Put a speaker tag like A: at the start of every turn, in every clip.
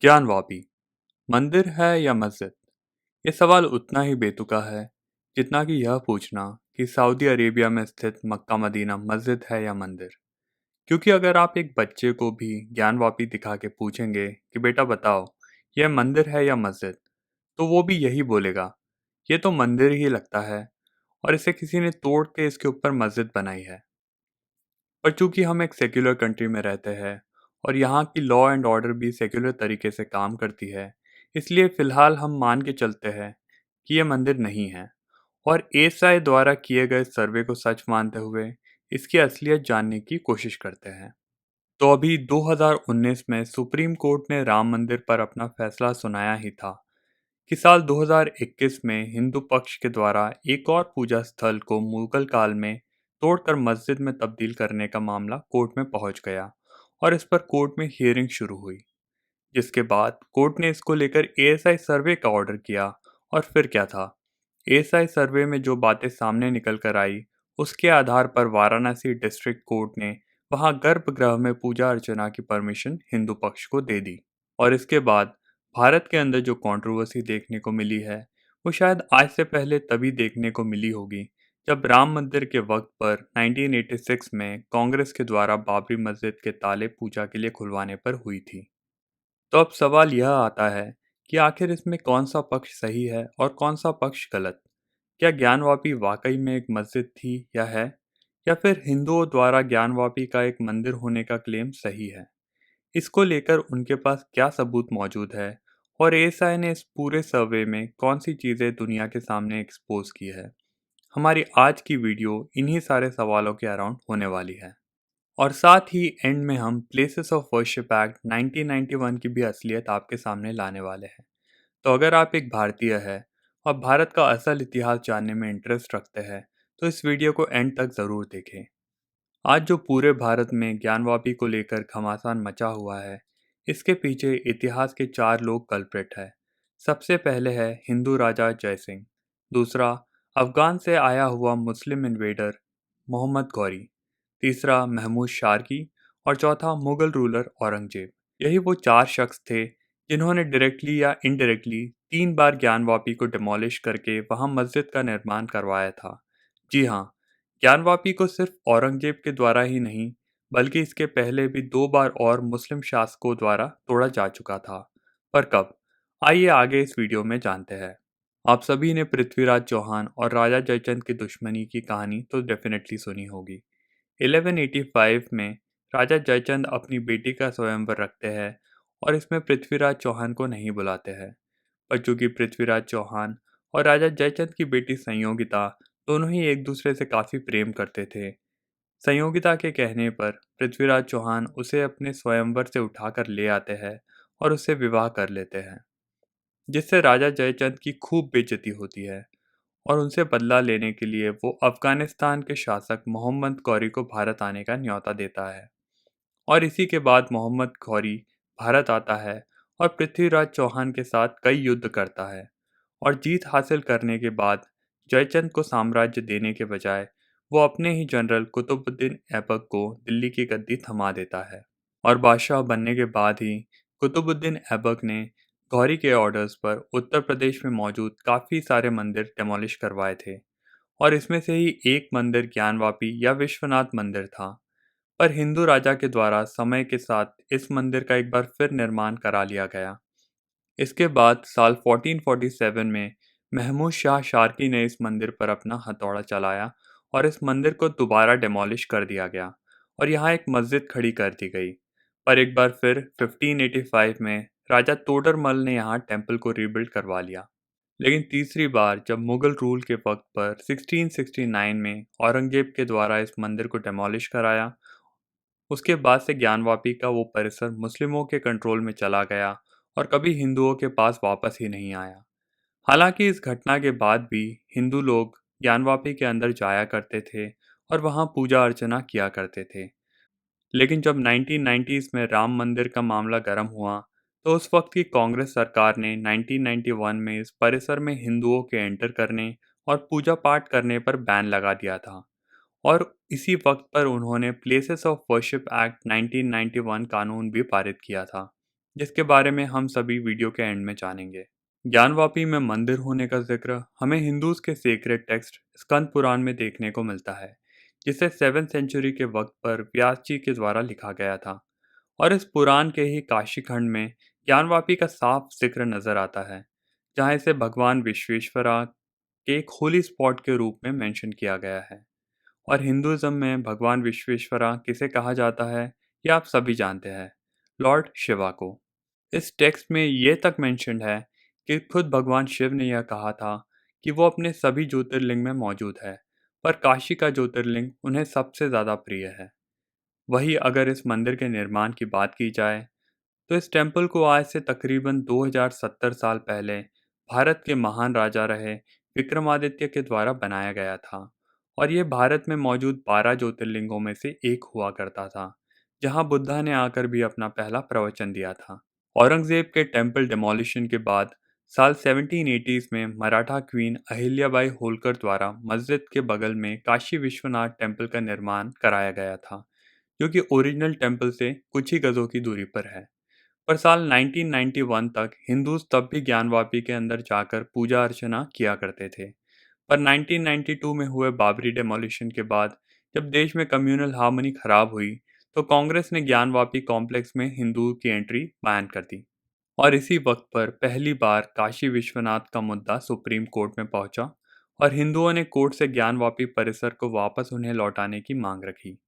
A: ज्ञानवापी मंदिर है या मस्जिद? ये सवाल उतना ही बेतुका है जितना कि यह पूछना कि सऊदी अरेबिया में स्थित मक्का मदीना मस्जिद है या मंदिर। क्योंकि अगर आप एक बच्चे को भी ज्ञानवापी दिखा के पूछेंगे कि बेटा बताओ, यह मंदिर है या मस्जिद, तो वो भी यही बोलेगा, ये तो मंदिर ही लगता है और इसे किसी ने तोड़ के इसके ऊपर मस्जिद बनाई है। पर चूंकि हम एक सेक्युलर कंट्री में रहते हैं और यहाँ की लॉ एंड ऑर्डर भी सेक्युलर तरीके से काम करती है, इसलिए फ़िलहाल हम मान के चलते हैं कि ये मंदिर नहीं है और एएसआई द्वारा किए गए सर्वे को सच मानते हुए इसकी असलियत जानने की कोशिश करते हैं। तो अभी 2019 में सुप्रीम कोर्ट ने राम मंदिर पर अपना फैसला सुनाया ही था कि साल 2021 में हिंदू पक्ष के द्वारा एक और पूजा स्थल को मुगल काल में तोड़कर मस्जिद में तब्दील करने का मामला कोर्ट में पहुंच गया और इस पर कोर्ट में हियरिंग शुरू हुई, जिसके बाद कोर्ट ने इसको लेकर एएसआई सर्वे का ऑर्डर किया। और फिर क्या था, एएसआई सर्वे में जो बातें सामने निकल कर आई उसके आधार पर वाराणसी डिस्ट्रिक्ट कोर्ट ने वहां गर्भगृह में पूजा अर्चना की परमिशन हिंदू पक्ष को दे दी। और इसके बाद भारत के अंदर जो कंट्रोवर्सी देखने को मिली है वो शायद आज से पहले तभी देखने को मिली होगी जब राम मंदिर के वक्त पर 1986 में कांग्रेस के द्वारा बाबरी मस्जिद के ताले पूजा के लिए खुलवाने पर हुई थी। तो अब सवाल यह आता है कि आखिर इसमें कौन सा पक्ष सही है और कौन सा पक्ष गलत। क्या ज्ञानवापी वाकई में एक मस्जिद थी या है, या फिर हिंदुओं द्वारा ज्ञानवापी का एक मंदिर होने का क्लेम सही है? इसको लेकर उनके पास क्या सबूत मौजूद है और एएसआई ने इस पूरे सर्वे में कौन सी चीज़ें दुनिया के सामने एक्सपोज की है? हमारी आज की वीडियो इन्हीं सारे सवालों के अराउंड होने वाली है। और साथ ही एंड में हम प्लेसेस ऑफ वर्शिप एक्ट 1991 की भी असलियत आपके सामने लाने वाले हैं। तो अगर आप एक भारतीय हैं और भारत का असल इतिहास जानने में इंटरेस्ट रखते हैं तो इस वीडियो को एंड तक ज़रूर देखें। आज जो पूरे भारत में ज्ञानवापी को लेकर घमासान मचा हुआ है, इसके पीछे इतिहास के चार लोग कल्प्रिट हैं। सबसे पहले है हिंदू राजा जय सिंह, दूसरा अफगान से आया हुआ मुस्लिम इन्वेडर मोहम्मद गौरी, तीसरा महमूद शारकी और चौथा मुगल रूलर औरंगजेब। यही वो चार शख्स थे जिन्होंने डायरेक्टली या इनडायरेक्टली 3 बार ज्ञानवापी को डिमोलिश करके वहां मस्जिद का निर्माण करवाया था। जी हाँ, ज्ञानवापी को सिर्फ औरंगजेब के द्वारा ही नहीं बल्कि इसके पहले भी 2 बार और मुस्लिम शासकों द्वारा तोड़ा जा चुका था। पर कब? आइए आगे इस वीडियो में जानते हैं। आप सभी ने पृथ्वीराज चौहान और राजा जयचंद की दुश्मनी की कहानी तो डेफिनेटली सुनी होगी। 1185 में राजा जयचंद अपनी बेटी का स्वयंवर रखते हैं और इसमें पृथ्वीराज चौहान को नहीं बुलाते हैं। पर चूंकि पृथ्वीराज चौहान और राजा जयचंद की बेटी संयोगिता दोनों ही एक दूसरे से काफ़ी प्रेम करते थे, संयोगिता के कहने पर पृथ्वीराज चौहान उसे अपने स्वयंवर से उठाकर ले आते हैं और उससे विवाह कर लेते हैं, जिससे राजा जयचंद की खूब बेइज्जती होती है और उनसे बदला लेने के लिए वो अफगानिस्तान के शासक मोहम्मद गौरी को भारत आने का न्योता देता है। और इसी के बाद मोहम्मद गौरी भारत आता है और पृथ्वीराज चौहान के साथ कई युद्ध करता है और जीत हासिल करने के बाद जयचंद को साम्राज्य देने के बजाय वो अपने ही जनरल कुतुबुद्दीन ऐबक को दिल्ली की गद्दी थमा देता है। और बादशाह बनने के बाद ही कुतुबुद्दीन ऐबक ने गौरी के ऑर्डर्स पर उत्तर प्रदेश में मौजूद काफ़ी सारे मंदिर डेमोलिश करवाए थे और इसमें से ही एक मंदिर ज्ञानवापी या विश्वनाथ मंदिर था। पर हिंदू राजा के द्वारा समय के साथ इस मंदिर का एक बार फिर निर्माण करा लिया गया। इसके बाद साल 1447 में महमूद शाह शार्की ने इस मंदिर पर अपना हथौड़ा चलाया और इस मंदिर को दोबारा डेमोलिश कर दिया गया और यहाँ एक मस्जिद खड़ी कर दी गई। पर एक बार फिर 1585 में राजा तोडरमल ने यहाँ टेम्पल को रीबिल्ड करवा लिया। लेकिन तीसरी बार जब मुगल रूल के वक्त पर 1669 में औरंगजेब के द्वारा इस मंदिर को डेमोलिश कराया, उसके बाद से ज्ञानवापी का वो परिसर मुस्लिमों के कंट्रोल में चला गया और कभी हिंदुओं के पास वापस ही नहीं आया। हालांकि इस घटना के बाद भी हिंदू लोग ज्ञानवापी के अंदर जाया करते थे और वहां पूजा अर्चना किया करते थे। लेकिन जब 1990s में राम मंदिर का मामला गर्म हुआ तो उस वक्त की कांग्रेस सरकार ने 1991 में इस परिसर में हिंदुओं के एंटर करने और पूजा पाठ करने पर बैन लगा दिया था। और इसी वक्त पर उन्होंने प्लेसेस ऑफ वर्शिप एक्ट 1991 कानून भी पारित किया था, जिसके बारे में हम सभी वीडियो के एंड में जानेंगे। ज्ञानवापी में मंदिर होने का जिक्र हमें हिंदूज के सेक्रेड टेक्स्ट स्कंद पुराण में देखने को मिलता है, जिसे 7th सेंचुरी के वक्त पर व्यास जी के द्वारा लिखा गया था। और इस पुराण के ही काशी खंड में ज्ञानवापी का साफ जिक्र नजर आता है, जहाँ इसे भगवान विश्वेश्वरा के एक होली स्पॉट के रूप में मेंशन किया गया है। और हिंदुज़म में भगवान विश्वेश्वरा किसे कहा जाता है, ये आप सभी जानते हैं, लॉर्ड शिवा को। इस टेक्स्ट में ये तक मेंशन्ड है कि खुद भगवान शिव ने यह कहा था कि वो अपने सभी ज्योतिर्लिंग में मौजूद है, पर काशी का ज्योतिर्लिंग उन्हें सबसे ज़्यादा प्रिय है। वही अगर इस मंदिर के निर्माण की बात की जाए, तो इस टेम्पल को आज से तकरीबन 2070 साल पहले भारत के महान राजा रहे विक्रमादित्य के द्वारा बनाया गया था। और ये भारत में मौजूद 12 ज्योतिर्लिंगों में से एक हुआ करता था, जहां बुद्धा ने आकर भी अपना पहला प्रवचन दिया था। औरंगजेब के टेम्पल डिमोलिशन के बाद साल 1780s में मराठा क्वीन अहिल्याबाई होलकर द्वारा मस्जिद के बगल में काशी विश्वनाथ टेम्पल का निर्माण कराया गया था, जो कि ओरिजिनल टेम्पल से कुछ ही गजों की दूरी पर है। पर साल 1991 तक हिंदूज तब भी ज्ञानवापी के अंदर जाकर पूजा अर्चना किया करते थे। पर 1992 में हुए बाबरी डेमोलिशन के बाद जब देश में कम्युनल हार्मनी खराब हुई, तो कांग्रेस ने ज्ञानवापी कॉम्प्लेक्स में हिंदू की एंट्री बैन कर दी। और इसी वक्त पर पहली बार काशी विश्वनाथ का मुद्दा सुप्रीम कोर्ट में पहुंचा और हिंदुओं ने कोर्ट से ज्ञानवापी परिसर को वापस उन्हें लौटाने की मांग रखी।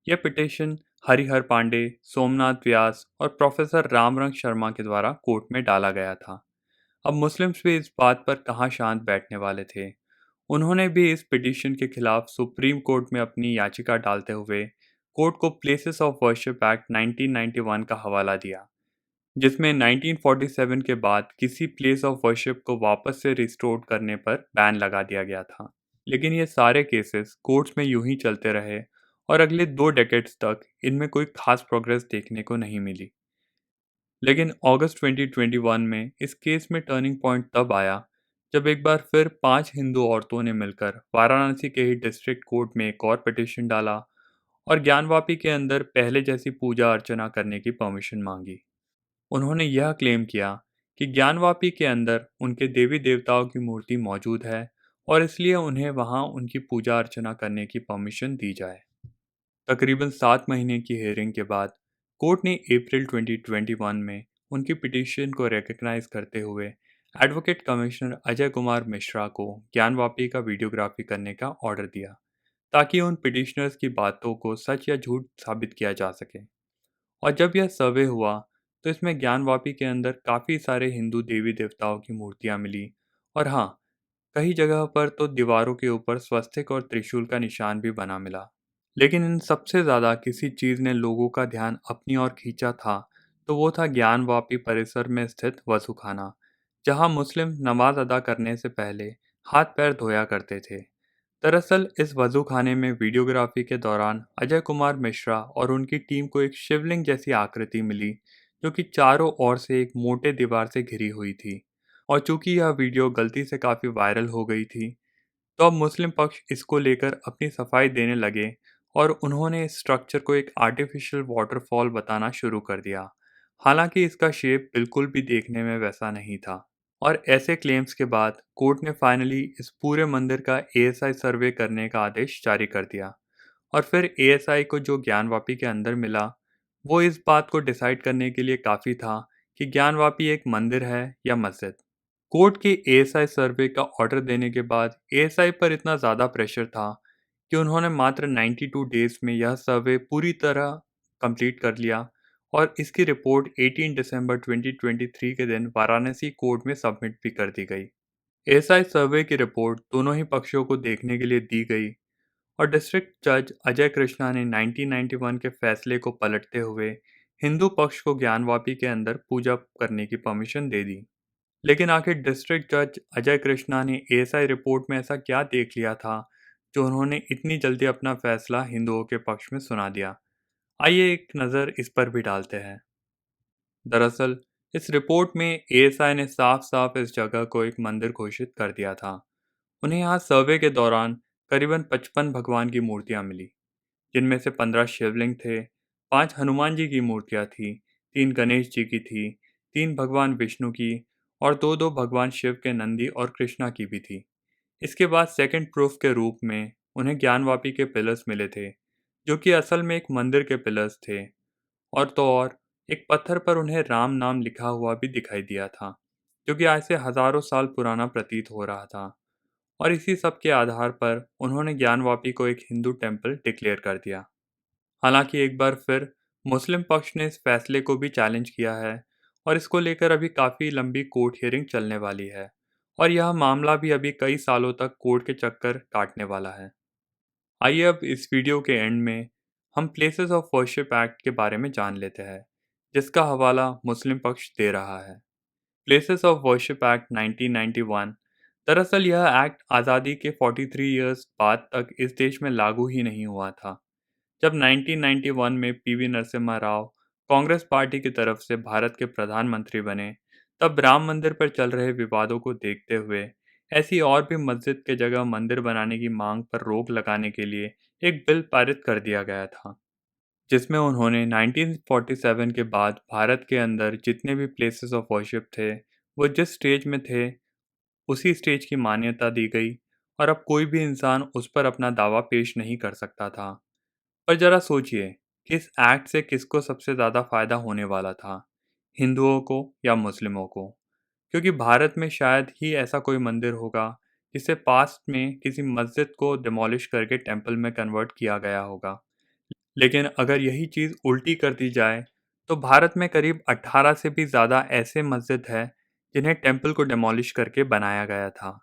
A: यह पिटीशन हरिहर पांडे, सोमनाथ व्यास और प्रोफेसर रामरंग शर्मा के द्वारा कोर्ट में डाला गया था। अब मुस्लिम्स भी इस बात पर कहाँ शांत बैठने वाले थे। उन्होंने भी इस पिटीशन के खिलाफ सुप्रीम कोर्ट में अपनी याचिका डालते हुए कोर्ट को प्लेसेस ऑफ वर्शिप एक्ट 1991 का हवाला दिया, जिसमें 1947 के बाद किसी प्लेस ऑफ वर्शिप को वापस से रिस्टोर करने पर बैन लगा दिया गया था। लेकिन ये सारे केसेस कोर्ट्स में यूं ही चलते रहे और अगले 2 डेकेड्स तक इनमें कोई खास प्रोग्रेस देखने को नहीं मिली। लेकिन अगस्त 2021 में इस केस में टर्निंग पॉइंट तब आया जब एक बार फिर 5 हिंदू औरतों ने मिलकर वाराणसी के ही डिस्ट्रिक्ट कोर्ट में एक और पिटीशन डाला और ज्ञानवापी के अंदर पहले जैसी पूजा अर्चना करने की परमिशन मांगी। उन्होंने यह क्लेम किया कि ज्ञानवापी के अंदर उनके देवी देवताओं की मूर्ति मौजूद है और इसलिए उन्हें वहां उनकी पूजा अर्चना करने की परमिशन दी जाए। तकरीबन 7 महीने की हेयरिंग के बाद कोर्ट ने अप्रैल 2021 में उनकी पिटीशन को रिकग्नाइज करते हुए एडवोकेट कमिश्नर अजय कुमार मिश्रा को ज्ञानवापी का वीडियोग्राफी करने का ऑर्डर दिया, ताकि उन पिटिशनर्स की बातों को सच या झूठ साबित किया जा सके। और जब यह सर्वे हुआ, तो इसमें ज्ञानवापी के अंदर काफ़ी सारे हिंदू देवी देवताओं की मूर्तियां मिली। और हाँ, कई जगह पर तो दीवारों के ऊपर स्वस्तिक और त्रिशूल का निशान भी बना मिला। लेकिन इन सबसे ज़्यादा किसी चीज़ ने लोगों का ध्यान अपनी ओर खींचा था, तो वो था ज्ञानवापी परिसर में स्थित वज़ूखाना, जहां मुस्लिम नमाज अदा करने से पहले हाथ पैर धोया करते थे। दरअसल इस वज़ूखाने में वीडियोग्राफी के दौरान अजय कुमार मिश्रा और उनकी टीम को एक शिवलिंग जैसी आकृति मिली, जो कि चारों ओर से एक मोटे दीवार से घिरी हुई थी। और चूंकि यह वीडियो गलती से काफ़ी वायरल हो गई थी, तो अब मुस्लिम पक्ष इसको लेकर अपनी सफाई देने लगे और उन्होंने इस स्ट्रक्चर को एक आर्टिफिशियल वाटरफॉल बताना शुरू कर दिया। हालांकि इसका शेप बिल्कुल भी देखने में वैसा नहीं था। और ऐसे क्लेम्स के बाद कोर्ट ने फाइनली इस पूरे मंदिर का एएसआई सर्वे करने का आदेश जारी कर दिया। और फिर एएसआई को जो ज्ञानवापी के अंदर मिला, वो इस बात को डिसाइड करने के लिए काफ़ी था कि ज्ञानवापी एक मंदिर है या मस्जिद। कोर्ट के एएसआई सर्वे का ऑर्डर देने के बाद एएसआई पर इतना ज़्यादा प्रेशर था कि उन्होंने मात्र 92 डेज में यह सर्वे पूरी तरह कंप्लीट कर लिया और इसकी रिपोर्ट 18 दिसंबर 2023 के दिन वाराणसी कोर्ट में सबमिट भी कर दी गई। एएसआई सर्वे की रिपोर्ट दोनों ही पक्षों को देखने के लिए दी गई और डिस्ट्रिक्ट जज अजय कृष्णा ने 1991 के फैसले को पलटते हुए हिंदू पक्ष को ज्ञानवापी के अंदर पूजा करने की परमिशन दे दी। लेकिन आखिर डिस्ट्रिक्ट जज अजय कृष्णा ने एएसआई रिपोर्ट में ऐसा क्या देख लिया था जो उन्होंने इतनी जल्दी अपना फैसला हिंदुओं के पक्ष में सुना दिया। आइए एक नज़र इस पर भी डालते हैं। दरअसल इस रिपोर्ट में एएसआई ने साफ साफ इस जगह को एक मंदिर घोषित कर दिया था। उन्हें यहाँ सर्वे के दौरान करीबन 55 भगवान की मूर्तियाँ मिली, जिनमें से 15 शिवलिंग थे, 5 हनुमान जी की मूर्तियाँ थी, 3 गणेश जी की थी, 3 भगवान विष्णु की और 2-2 भगवान शिव के नंदी और कृष्णा की भी थी। इसके बाद सेकंड प्रूफ के रूप में उन्हें ज्ञानवापी के पिलर्स मिले थे, जो कि असल में एक मंदिर के पिलर्स थे। और तो और एक पत्थर पर उन्हें राम नाम लिखा हुआ भी दिखाई दिया था, जो कि आज से हजारों साल पुराना प्रतीत हो रहा था। और इसी सब के आधार पर उन्होंने ज्ञानवापी को एक हिंदू टेम्पल डिक्लेयर कर दिया। हालांकि एक बार फिर मुस्लिम पक्ष ने इस फैसले को भी चैलेंज किया है और इसको लेकर अभी काफ़ी लंबी कोर्ट हियरिंग चलने वाली है और यह मामला भी अभी कई सालों तक कोर्ट के चक्कर काटने वाला है। आइए अब इस वीडियो के एंड में हम प्लेसेस ऑफ वर्शिप एक्ट के बारे में जान लेते हैं, जिसका हवाला मुस्लिम पक्ष दे रहा है। Places of worship act 1991। दरअसल यह एक्ट आज़ादी के 43 इयर्स बाद तक इस देश में लागू ही नहीं हुआ था। जब 1991 में पीवी नरसिम्हा राव कांग्रेस पार्टी की तरफ से भारत के प्रधानमंत्री बने, तब राम मंदिर पर चल रहे विवादों को देखते हुए ऐसी और भी मस्जिद के जगह मंदिर बनाने की मांग पर रोक लगाने के लिए एक बिल पारित कर दिया गया था, जिसमें उन्होंने 1947 के बाद भारत के अंदर जितने भी प्लेसेस ऑफ वर्शिप थे, वो जिस स्टेज में थे उसी स्टेज की मान्यता दी गई और अब कोई भी इंसान उस पर अपना दावा पेश नहीं कर सकता था। पर जरा सोचिए कि इस एक्ट से किसको सबसे ज़्यादा फायदा होने वाला था, हिंदुओं को या मुस्लिमों को? क्योंकि भारत में शायद ही ऐसा कोई मंदिर होगा जिसे पास्ट में किसी मस्जिद को डिमोलिश करके टेम्पल में कन्वर्ट किया गया होगा। लेकिन अगर यही चीज़ उल्टी कर दी जाए तो भारत में करीब 18 से भी ज़्यादा ऐसे मस्जिद हैं जिन्हें टेम्पल को डिमोलिश करके बनाया गया था।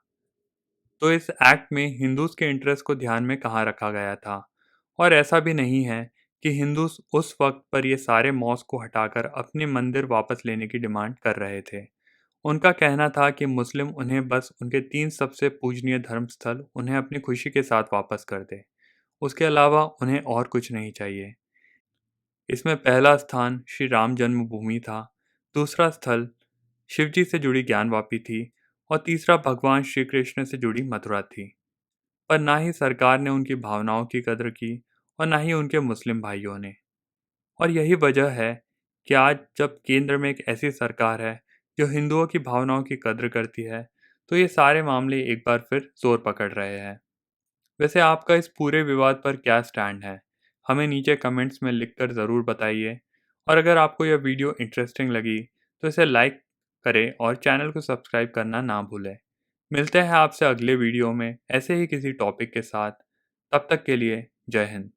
A: तो इस एक्ट में हिंदूज के इंटरेस्ट को ध्यान में कहाँ रखा गया था? और ऐसा भी नहीं है कि हिंदूज उस वक्त पर ये सारे मॉस्क को हटाकर अपने मंदिर वापस लेने की डिमांड कर रहे थे। उनका कहना था कि मुस्लिम उन्हें बस उनके 3 सबसे पूजनीय धर्मस्थल उन्हें अपनी खुशी के साथ वापस कर दे। उसके अलावा उन्हें और कुछ नहीं चाहिए। इसमें पहला स्थान श्री राम जन्मभूमि था, दूसरा स्थल शिवजी से जुड़ी ज्ञानवापी थी और तीसरा भगवान श्री कृष्ण से जुड़ी मथुरा थी। पर ना ही सरकार ने उनकी भावनाओं की कद्र की और ना ही उनके मुस्लिम भाइयों ने। और यही वजह है कि आज जब केंद्र में एक ऐसी सरकार है जो हिंदुओं की भावनाओं की कद्र करती है, तो ये सारे मामले एक बार फिर जोर पकड़ रहे हैं। वैसे आपका इस पूरे विवाद पर क्या स्टैंड है? हमें नीचे कमेंट्स में लिखकर ज़रूर बताइए। और अगर आपको यह वीडियो इंटरेस्टिंग लगी तो इसे लाइक करें और चैनल को सब्सक्राइब करना ना भूलें। मिलते हैं आपसे अगले वीडियो में ऐसे ही किसी टॉपिक के साथ। तब तक के लिए जय हिंद।